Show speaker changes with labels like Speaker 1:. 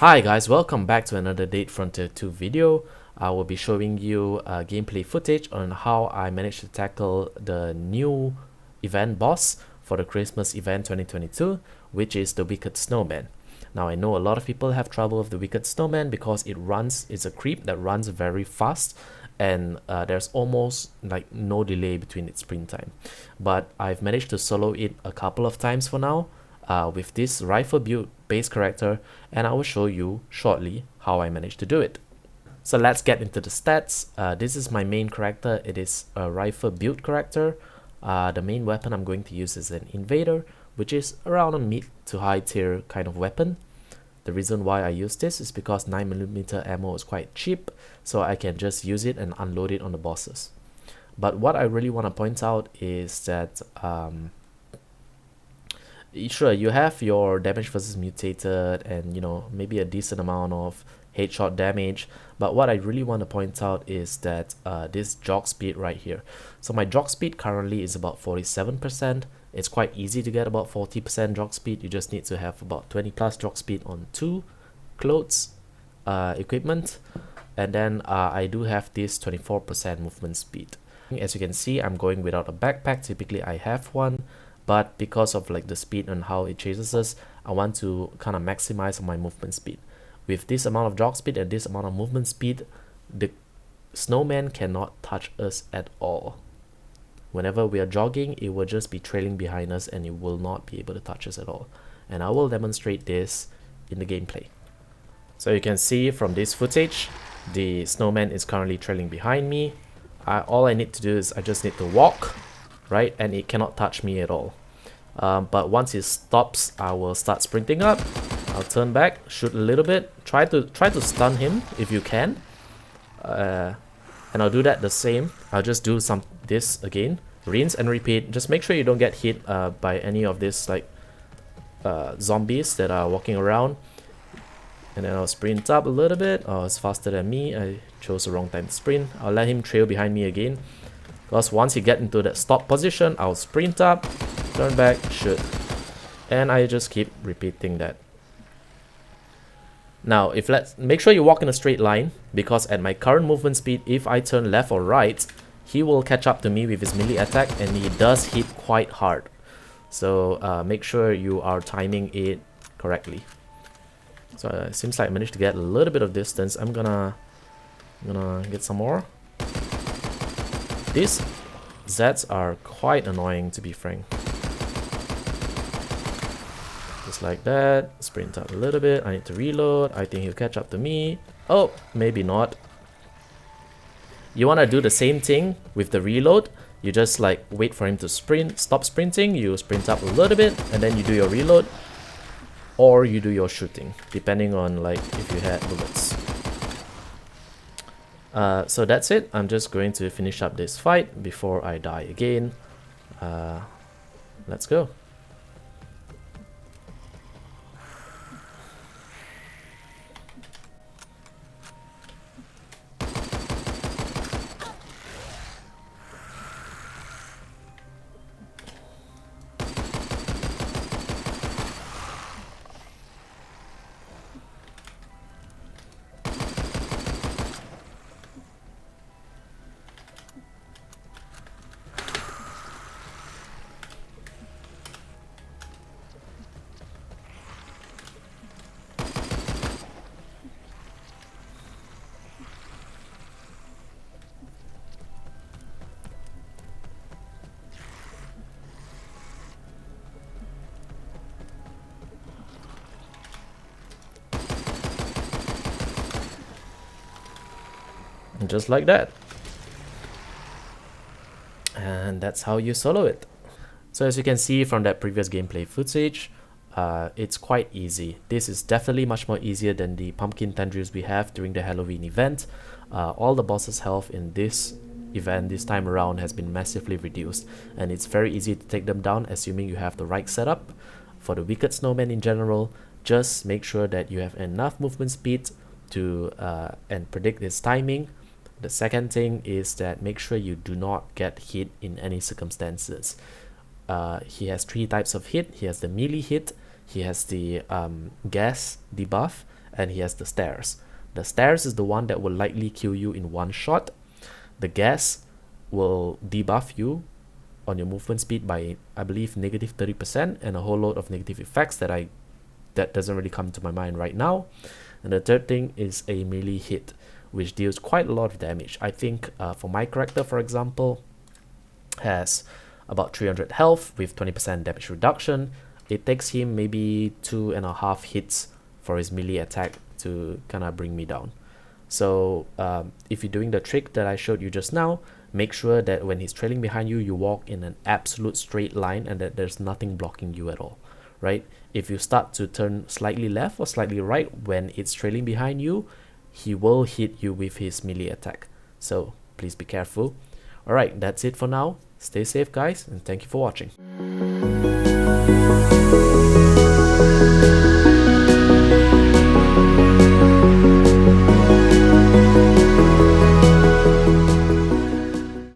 Speaker 1: Hi guys, welcome back to another Date Frontier 2 video. I will be showing you gameplay footage on how I managed to tackle the new event boss for the Christmas event 2022, which is the Wicked Snowman. Now I know a lot of people have trouble with the Wicked Snowman because it's a creep that runs very fast, and there's almost like no delay between its sprint time. But I've managed to solo it a couple of times for now with this rifle build base character, and I will show you shortly how I managed to do it. So let's get into the stats. This is my main character. It is a rifle build character. The main weapon I'm going to use is an invader, which is around a mid to high tier kind of weapon. The reason why I use this is because 9mm ammo is quite cheap, so I can just use it and unload it on the bosses. But what I really want to point out is that sure, you have your damage versus mutated and maybe a decent amount of headshot damage, but what I really want to point out is that this jog speed right here. So my jog speed currently is about 47%. It's quite easy to get about 40% jog speed. You just need to have about 20 plus jog speed on 2 clothes equipment, and then I do have this 24% movement speed. As you can see, I'm going without a backpack. Typically I have one, but because of like the speed and how it chases us, I want to kind of maximize on my movement speed. With this amount of jog speed and this amount of movement speed, the snowman cannot touch us at all. Whenever we are jogging, it will just be trailing behind us and it will not be able to touch us at all. And I will demonstrate this in the gameplay. So you can see from this footage, the snowman is currently trailing behind me. All I need to do is I just need to walk, right, and it cannot touch me at all. But once it stops, I will start sprinting up. I'll turn back, shoot a little bit, try to stun him if you can, and I'll do that the same. I'll just do this again, rinse and repeat. Just make sure you don't get hit by any of these like zombies that are walking around. And then I'll sprint up a little bit. Oh, it's faster than me. I chose the wrong time to sprint. I'll let him trail behind me again, because once you get into that stop position, I'll sprint up, turn back, shoot, and I just keep repeating that. Now, make sure you walk in a straight line, because at my current movement speed, if I turn left or right, he will catch up to me with his melee attack, and he does hit quite hard. So make sure you are timing it correctly. So it seems like I managed to get a little bit of distance. I'm gonna get some more. These Zeds are quite annoying, to be frank. Just like that. Sprint up a little bit. I need to reload. I think he'll catch up to me. Oh, maybe not. You want to do the same thing with the reload. You just like wait for him to sprint, stop sprinting, you sprint up a little bit, and then you do your reload, or you do your shooting, depending on like if you had bullets. So that's it. I'm just going to finish up this fight before I die again. Let's go. Just like that, and that's how you solo it. So as you can see from that previous gameplay footage, it's quite easy. This is definitely much more easier than the pumpkin tendrils we have during the Halloween event. All the bosses' health in this event this time around has been massively reduced, and it's very easy to take them down assuming you have the right setup. For the Wicked Snowman in general, just make sure that you have enough movement speed to and predict his timing. The second thing is that make sure you do not get hit in any circumstances. He has 3 types of hit. He has the melee hit, he has the gas debuff, and he has the stairs. The stairs is the one that will likely kill you in one shot. The gas will debuff you on your movement speed by, I believe, negative 30%, and a whole load of negative effects that doesn't really come to my mind right now. And the third thing is a melee hit, which deals quite a lot of damage. I think for my character, for example, has about 300 health with 20% damage reduction. It takes him maybe 2.5 hits for his melee attack to kind of bring me down. So if you're doing the trick that I showed you just now, make sure that when he's trailing behind you, you walk in an absolute straight line and that there's nothing blocking you at all, right? If you start to turn slightly left or slightly right when it's trailing behind you, he will hit you with his melee attack. So please be careful. Alright, that's it for now. Stay safe, guys, and thank you for watching.